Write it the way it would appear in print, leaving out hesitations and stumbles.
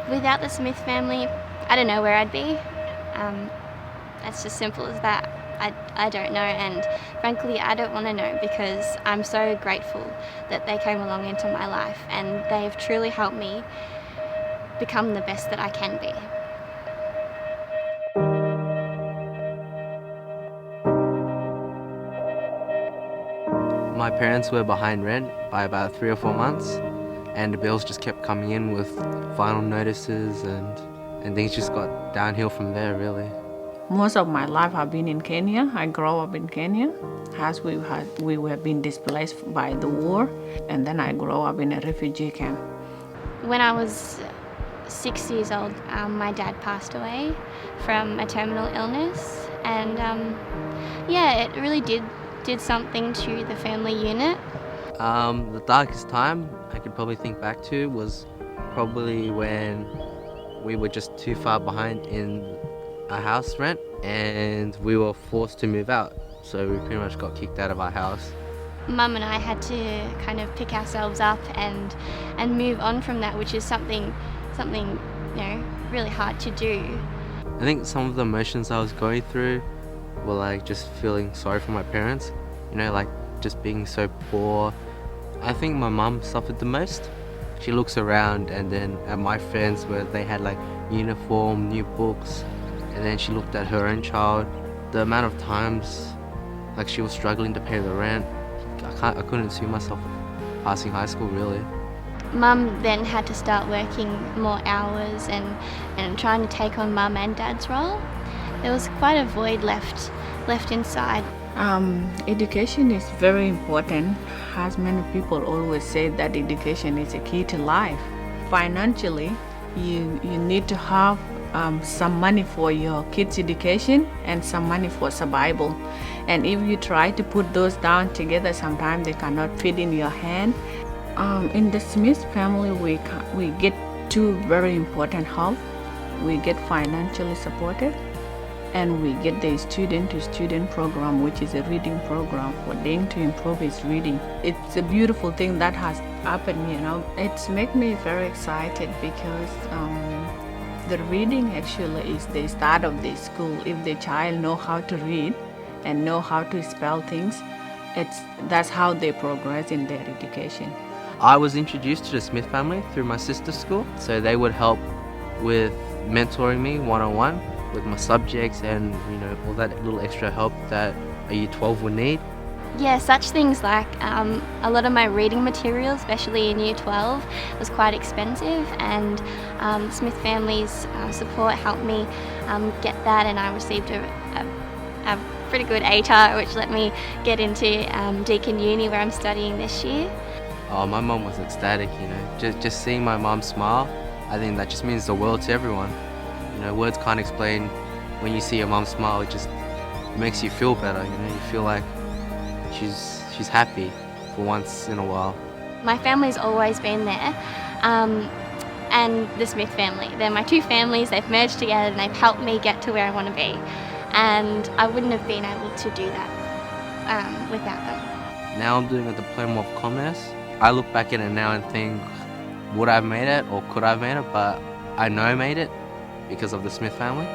Without the Smith family, I don't know where I'd be. That's just simple as that. I don't know, and frankly I don't want to know, because I'm so grateful that they came along into my life and they've truly helped me become the best that I can be. My parents were behind rent by about 3 or 4 months, and the bills just kept coming in with final notices, and things just got downhill from there, really. Most of my life I've been in Kenya. I grew up in Kenya as we were being displaced by the war, and then I grew up in a refugee camp. When I was 6 years old, my dad passed away from a terminal illness, and it really did something to the family unit. The darkest time I could probably think back to was probably when we were just too far behind in our house rent and we were forced to move out. So we pretty much got kicked out of our house. Mum and I had to kind of pick ourselves up and move on from that, which is something really hard to do. I think some of the emotions I was going through were like just feeling sorry for my parents, like just being so poor. I think my mum suffered the most. She looks around and then at my friends where they had like uniform, new books, and then she looked at her own child. The amount of times like she was struggling to pay the rent, I couldn't see myself passing high school really. Mum then had to start working more hours and trying to take on Mum and Dad's role. There was quite a void left inside. Education is very important. As many people always say that education is a key to life. Financially, you need to have some money for your kids' education and some money for survival. And if you try to put those down together, sometimes they cannot fit in your hand. In the Smith family, we get two very important help. We get financially supported, and we get the student-to-student program, which is a reading program for them to improve his reading. It's a beautiful thing that has happened, It's made me very excited because the reading actually is the start of the school. If the child know how to read and know how to spell things, that's how they progress in their education. I was introduced to the Smith family through my sister's school, so they would help with mentoring me one-on-one with my subjects and all that little extra help that a Year 12 would need. Yeah, such things like a lot of my reading material, especially in Year 12, was quite expensive, and the Smith family's support helped me get that, and I received a pretty good ATAR, which let me get into Deakin Uni, where I'm studying this year. Oh, my mum was ecstatic, Just seeing my mum smile, I think that just means the world to everyone. Words can't explain when you see your mum smile. It just makes you feel better, You feel like she's happy for once in a while. My family's always been there, and the Smith family. They're my two families. They've merged together and they've helped me get to where I want to be. And I wouldn't have been able to do that without them. Now I'm doing a Diploma of Commerce. I look back at it now and think, would I have made it or could I have made it? But I know I made it because of the Smith family.